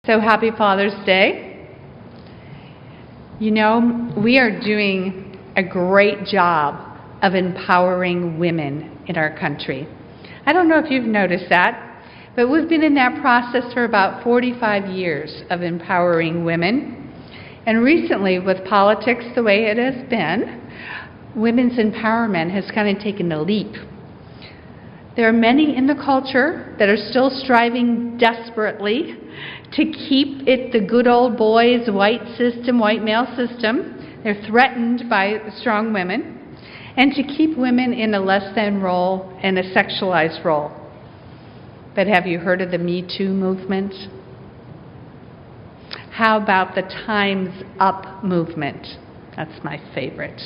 So happy Father's Day. You know, we are doing a great job of empowering women in our country. I don't know if you've noticed that, but we've been in that process for about 45 years of empowering women. And recently, with politics the way it has been, women's empowerment has kind of taken a leap. There are many in the culture that are still striving desperately to keep it the good old boys, white male system. They're threatened by strong women, and to keep women in a less than role and a sexualized role. But have you heard of the Me Too movement? How about the Time's Up movement? That's my favorite.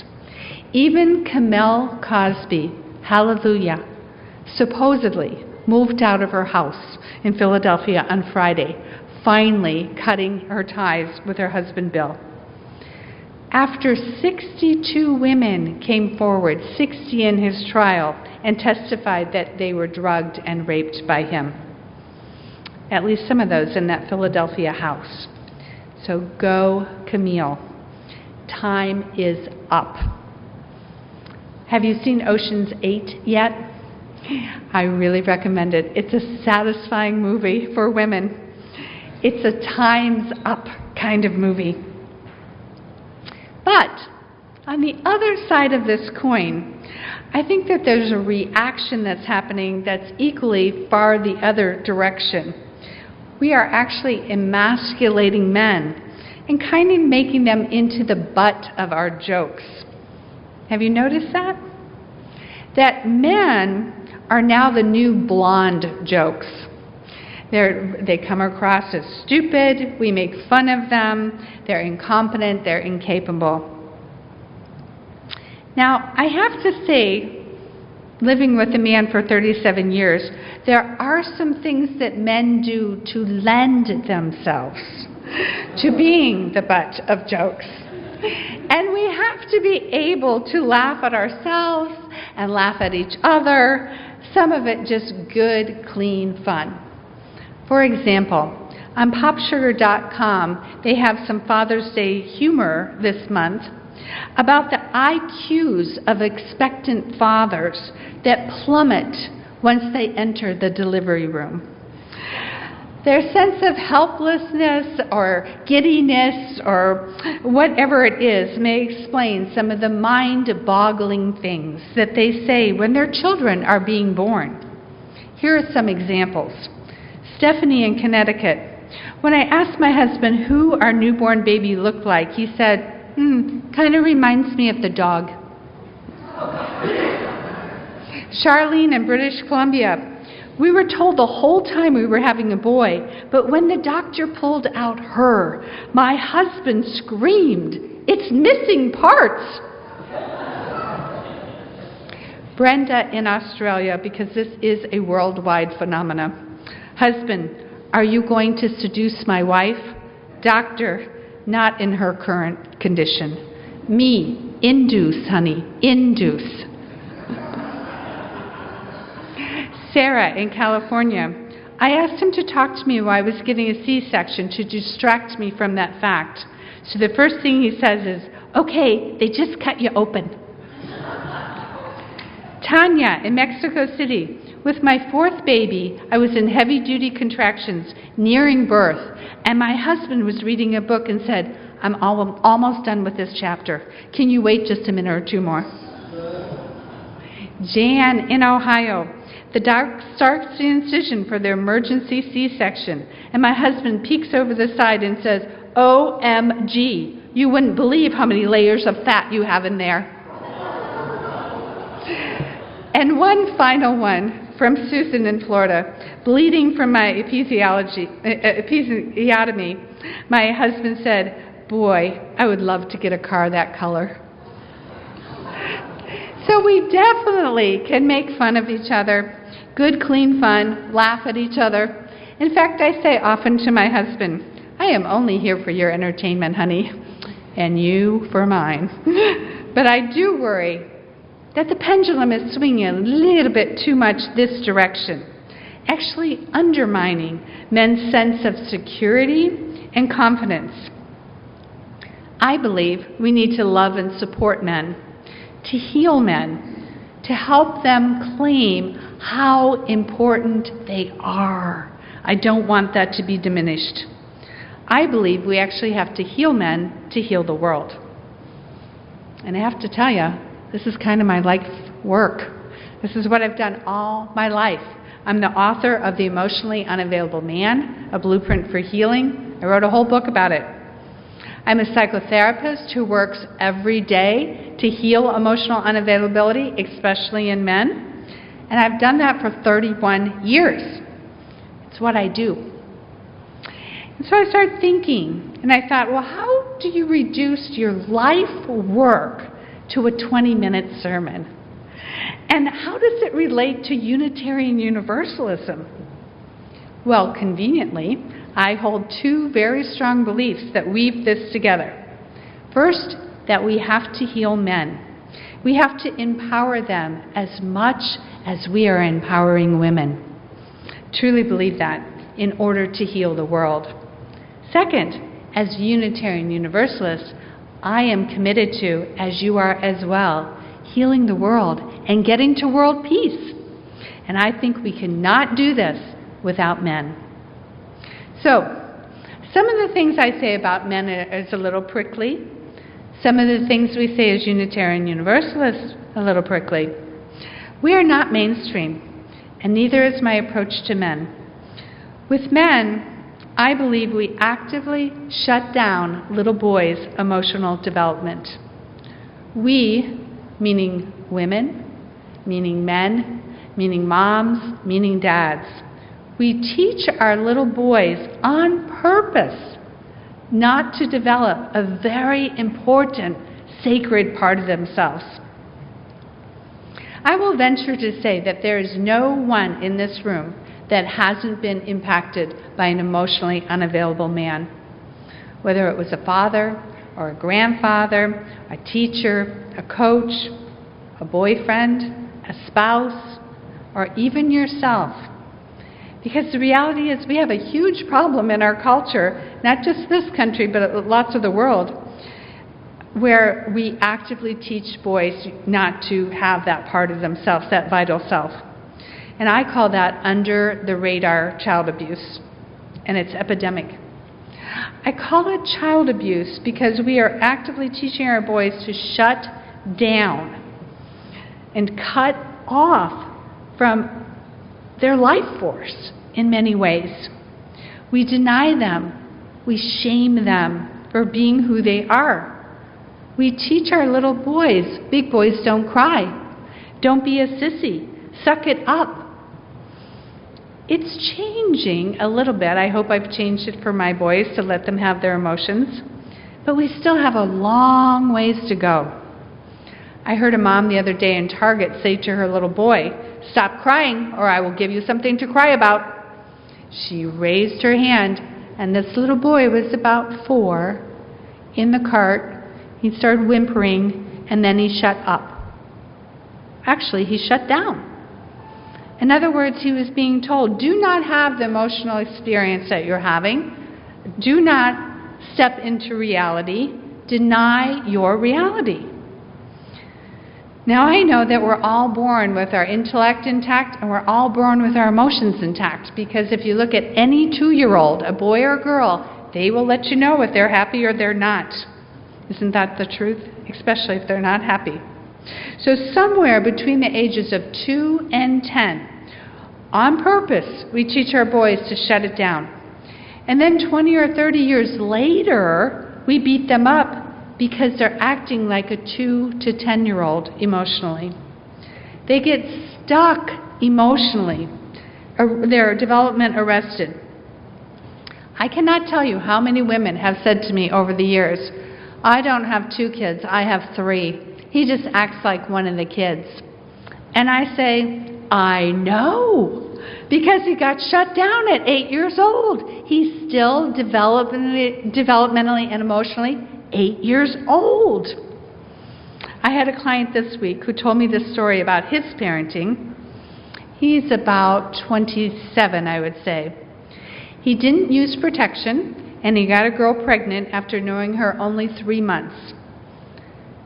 Even Camille Cosby, hallelujah, supposedly moved out of her house in Philadelphia on Friday, finally cutting her ties with her husband Bill. After 62 women came forward, 60 in his trial, and testified that they were drugged and raped by him. At least some of those in that Philadelphia house. So go, Camille. Time is up. Have you seen Ocean's 8 yet? I really recommend it. It's a satisfying movie for women. It's a time's up kind of movie. But on the other side of this coin, I think that there's a reaction that's happening that's equally far the other direction. We are actually emasculating men and kind of making them into the butt of our jokes. Have you noticed that? That men are now the new blonde jokes. They come across as stupid, we make fun of them, they're incompetent, they're incapable. Now, I have to say, living with a man for 37 years, there are some things that men do to lend themselves to being the butt of jokes. And we have to be able to laugh at ourselves and laugh at each other, some of it just good, clean fun. For example, on popsugar.com, they have some Father's Day humor this month about the IQs of expectant fathers that plummet once they enter the delivery room. Their sense of helplessness or giddiness or whatever it is may explain some of the mind-boggling things that they say when their children are being born. Here are some examples. Stephanie in Connecticut. When I asked my husband who our newborn baby looked like, he said, kind of reminds me of the dog. Charlene in British Columbia. We were told the whole time we were having a boy, but when the doctor pulled out her, my husband screamed, "It's missing parts!" Brenda in Australia, because this is a worldwide phenomenon. Husband, are you going to seduce my wife? Doctor, not in her current condition. Me, induce, honey, induce. Sarah in California. I asked him to talk to me while I was getting a C-section to distract me from that fact. So the first thing he says is, okay, they just cut you open. Tanya in Mexico City. With my fourth baby, I was in heavy-duty contractions, nearing birth, and my husband was reading a book and said, I'm almost done with this chapter. Can you wait just a minute or two more? Jan in Ohio. The doc starts the incision for the emergency C-section, and my husband peeks over the side and says, OMG, you wouldn't believe how many layers of fat you have in there. And one final one from Susan in Florida. Bleeding from my episiotomy, my husband said, boy, I would love to get a car that color. So we definitely can make fun of each other. Good, clean fun, laugh at each other. In fact, I say often to my husband, I am only here for your entertainment, honey, and you for mine. But I do worry that the pendulum is swinging a little bit too much this direction. actually undermining men's sense of security and confidence. I believe we need to love and support men, to heal men, to help them claim how important they are. I don't want that to be diminished. I believe we actually have to heal men to heal the world. And I have to tell you, this is kind of my life work. This is what I've done all my life. I'm the author of The Emotionally Unavailable Man, A Blueprint for Healing. I wrote a whole book about it. I'm a psychotherapist who works every day to heal emotional unavailability, especially in men. And I've done that for 31 years. It's what I do. And so I started thinking, and I thought, well, how do you reduce your life work to a 20-minute sermon? And how does it relate to Unitarian Universalism? Well, conveniently, I hold two very strong beliefs that weave this together. First, that we have to heal men. We have to empower them as much as we are empowering women. Truly believe that in order to heal the world. Second, as Unitarian Universalists, I am committed to, as you are as well, healing the world and getting to world peace. And I think we cannot do this without men. So, some of the things I say about men is a little prickly. Some of the things we say as Unitarian Universalists, a little prickly. We are not mainstream, and neither is my approach to men. With men, I believe we actively shut down little boys' emotional development. We, meaning women, meaning men, meaning moms, meaning dads, we teach our little boys on purpose not to develop a very important, sacred part of themselves. I will venture to say that there is no one in this room that hasn't been impacted by an emotionally unavailable man. Whether it was a father or a grandfather, a teacher, a coach, a boyfriend, a spouse, or even yourself. Because the reality is we have a huge problem in our culture, not just this country, but lots of the world, where we actively teach boys not to have that part of themselves, that vital self. And I call that under-the-radar child abuse, and it's epidemic. I call it child abuse because we are actively teaching our boys to shut down and cut off from their life force in many ways. We deny them. We shame them for being who they are. We teach our little boys, big boys don't cry. Don't be a sissy. Suck it up. It's changing a little bit. I hope I've changed it for my boys to let them have their emotions. But we still have a long ways to go. I heard a mom the other day in Target say to her little boy, "Stop crying or I will give you something to cry about." She raised her hand, and this little boy was about 4 in the cart. He started whimpering, and then he shut up. Actually, he shut down. In other words, he was being told, do not have the emotional experience that you're having. Do not step into reality. Deny your reality. Now, I know that we're all born with our intellect intact, and we're all born with our emotions intact, because if you look at any 2-year-old, a boy or a girl, they will let you know if they're happy or they're not. Isn't that the truth? Especially if they're not happy. So somewhere between the ages of 2 and 10, on purpose, we teach our boys to shut it down. And then 20 or 30 years later, we beat them up because they're acting like a 2 to 10-year-old emotionally. They get stuck emotionally, their development arrested. I cannot tell you how many women have said to me over the years, "I don't have 2 kids, I have 3. He just acts like one of the kids." And I say, I know, because he got shut down at 8 years old. He's still developmentally and emotionally 8 years old. I had a client this week who told me this story about his parenting. He's about 27, I would say. He didn't use protection, and he got a girl pregnant after knowing her only 3 months.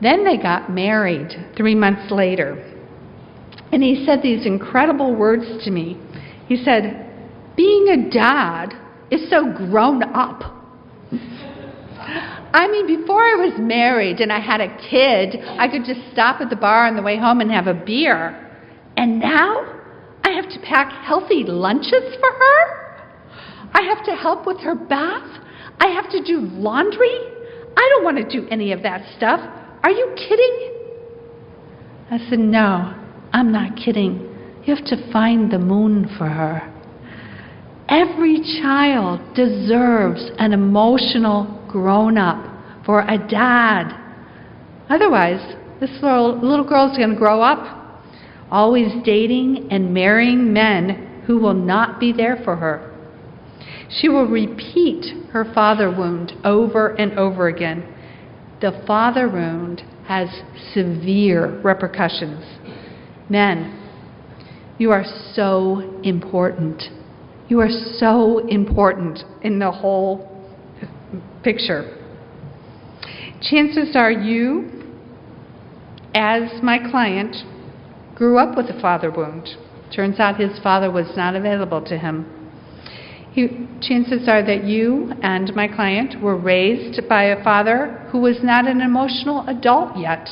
Then they got married 3 months later. And he said these incredible words to me. He said, "Being a dad is so grown up." I mean, before I was married and I had a kid, I could just stop at the bar on the way home and have a beer. And now I have to pack healthy lunches for her? I have to help with her bath? I have to do laundry? I don't want to do any of that stuff. Are you kidding? I said, "No, I'm not kidding. You have to find the moon for her." Every child deserves an emotional grown-up for a dad. Otherwise, this little girl's going to grow up always dating and marrying men who will not be there for her. She will repeat her father wound over and over again. The father wound has severe repercussions. Men, you are so important. You are so important in the whole picture. Chances are you, as my client, grew up with a father wound. Turns out his father was not available to him. Chances are that you and my client were raised by a father who was not an emotional adult yet.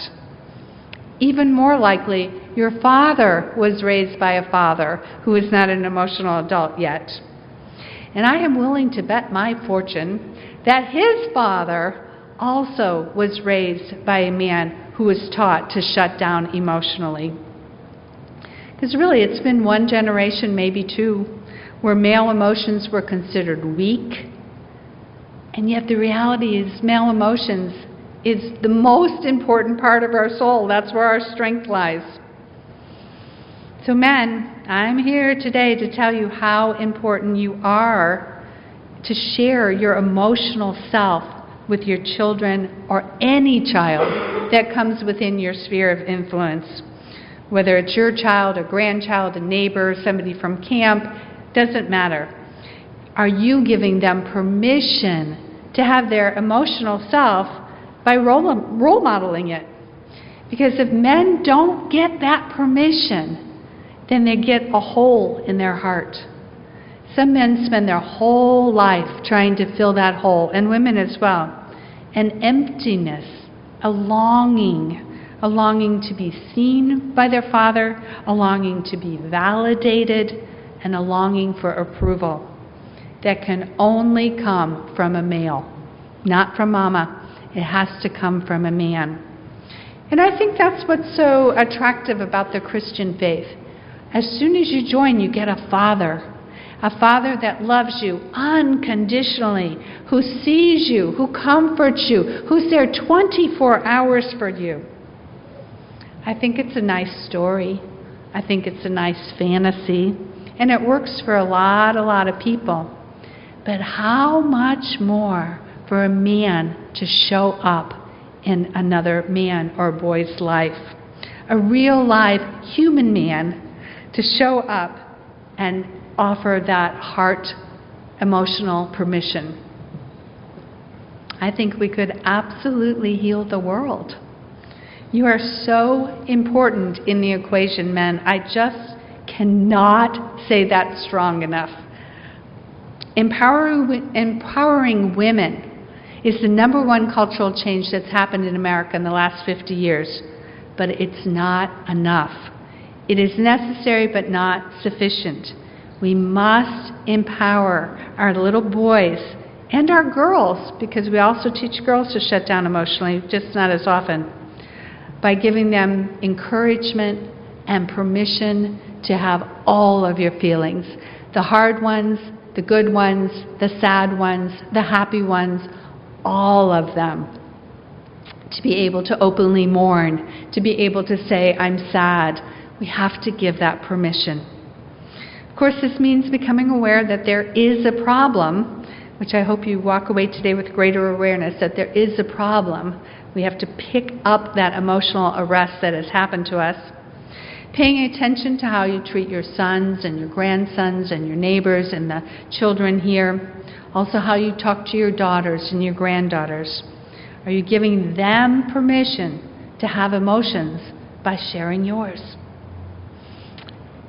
Even more likely, your father was raised by a father who is not an emotional adult yet. And I am willing to bet my fortune that his father also was raised by a man who was taught to shut down emotionally. Because really, it's been one generation, maybe two, where male emotions were considered weak. And yet the reality is male emotions is the most important part of our soul. That's where our strength lies. So men, I'm here today to tell you how important you are to share your emotional self with your children or any child that comes within your sphere of influence. Whether it's your child, a grandchild, a neighbor, somebody from camp, doesn't matter. Are you giving them permission to have their emotional self by role modeling it? Because if men don't get that permission, then they get a hole in their heart. Some men spend their whole life trying to fill that hole, and women as well. An emptiness, a longing to be seen by their father, a longing to be validated, and a longing for approval that can only come from a male, not from mama. It has to come from a man. And I think that's what's so attractive about the Christian faith. As soon as you join, you get a father that loves you unconditionally, who sees you, who comforts you, who's there 24 hours for you. I think it's a nice story. I think it's a nice fantasy. And it works for a lot of people. But how much more for a man to show up in another man or boy's life? A real live human man to show up and offer that heart emotional permission. I think we could absolutely heal the world. You are so important in the equation, men. I just cannot say that strong enough. Empowering women is the number one cultural change that's happened in America in the last 50 years. But it's not enough. It is necessary but not sufficient. We must empower our little boys and our girls, because we also teach girls to shut down emotionally, just not as often, by giving them encouragement and permission to have all of your feelings. The hard ones, the good ones, the sad ones, the happy ones, all of them. To be able to openly mourn, to be able to say, I'm sad. We have to give that permission. Of course, this means becoming aware that there is a problem, which I hope you walk away today with greater awareness that there is a problem. We have to pick up that emotional arrest that has happened to us. Paying attention to how you treat your sons and your grandsons and your neighbors and the children here. Also how you talk to your daughters and your granddaughters. Are you giving them permission to have emotions by sharing yours?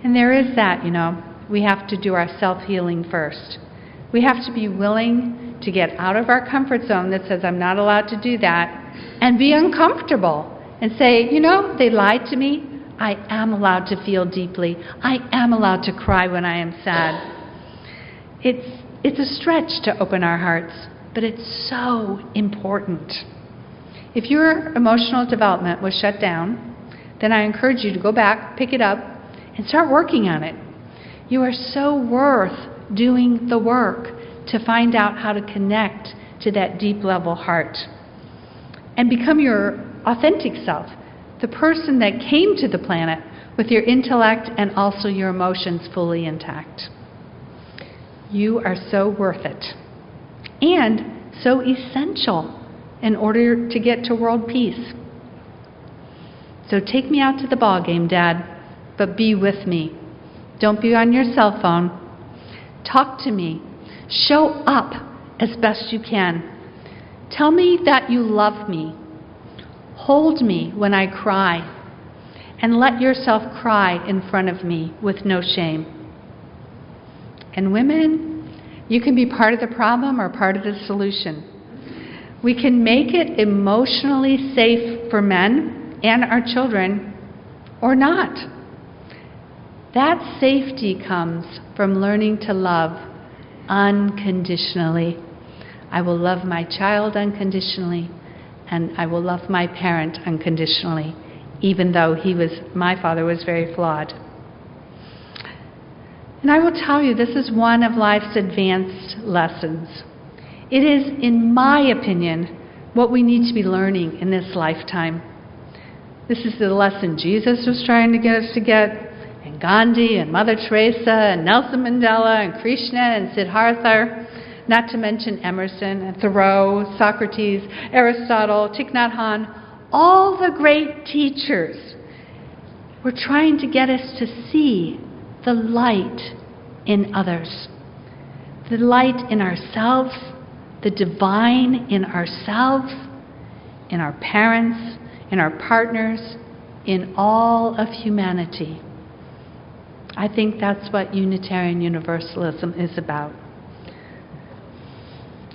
And there is that, we have to do our self-healing first. We have to be willing to get out of our comfort zone that says I'm not allowed to do that and be uncomfortable and say, they lied to me. I am allowed to feel deeply. I am allowed to cry when I am sad. It's a stretch to open our hearts, but it's so important. If your emotional development was shut down, then I encourage you to go back, pick it up, and start working on it. You are so worth doing the work to find out how to connect to that deep level heart and become your authentic self, the person that came to the planet with your intellect and also your emotions fully intact. You are so worth it and so essential in order to get to world peace. So take me out to the ball game, Dad, but be with me. Don't be on your cell phone. Talk to me. Show up as best you can. Tell me that you love me. Hold me when I cry. And let yourself cry in front of me with no shame. And women, you can be part of the problem or part of the solution. We can make it emotionally safe for men and our children or not. That safety comes from learning to love unconditionally. I will love my child unconditionally, and I will love my parent unconditionally, even though my father was very flawed. And I will tell you, this is one of life's advanced lessons. It is, in my opinion, what we need to be learning in this lifetime. This is the lesson Jesus was trying to get us to get, and Gandhi and Mother Teresa and Nelson Mandela and Krishna and Siddhartha, not to mention Emerson and Thoreau, Socrates, Aristotle, Thich Nhat Hanh, all the great teachers were trying to get us to see the light in others, the light in ourselves, the divine in ourselves, in our parents, in our partners, in all of humanity. I think that's what Unitarian Universalism is about.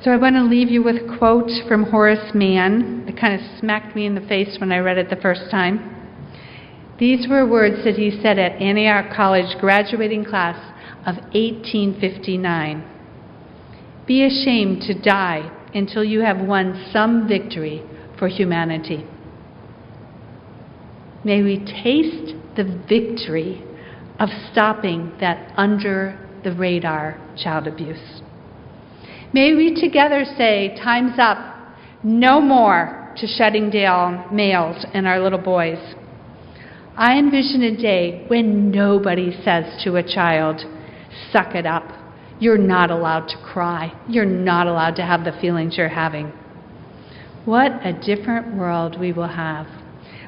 So I want to leave you with a quote from Horace Mann that kind of smacked me in the face when I read it the first time. These were words that he said at Antioch College graduating class of 1859. Be ashamed to die until you have won some victory for humanity. May we taste the victory of stopping that under-the-radar child abuse. May we together say, time's up, no more to shutting down males and our little boys. I envision a day when nobody says to a child, suck it up. You're not allowed to cry. You're not allowed to have the feelings you're having. What a different world we will have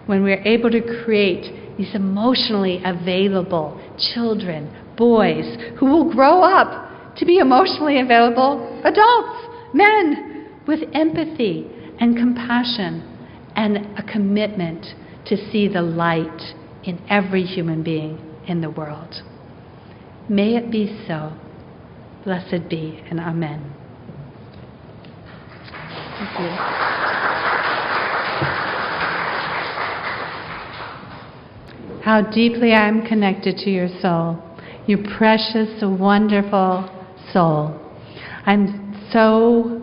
when we're able to create these emotionally available children, boys, who will grow up to be emotionally available adults, men, with empathy and compassion and a commitment to see the light in every human being in the world. May it be so. Blessed be, and amen. Thank you. How deeply I am connected to your soul, you precious, wonderful soul. I'm so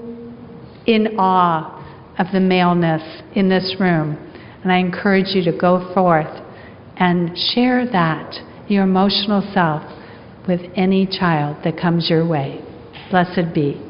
in awe of the maleness in this room, and I encourage you to go forth and share that, your emotional self, with any child that comes your way. Blessed be.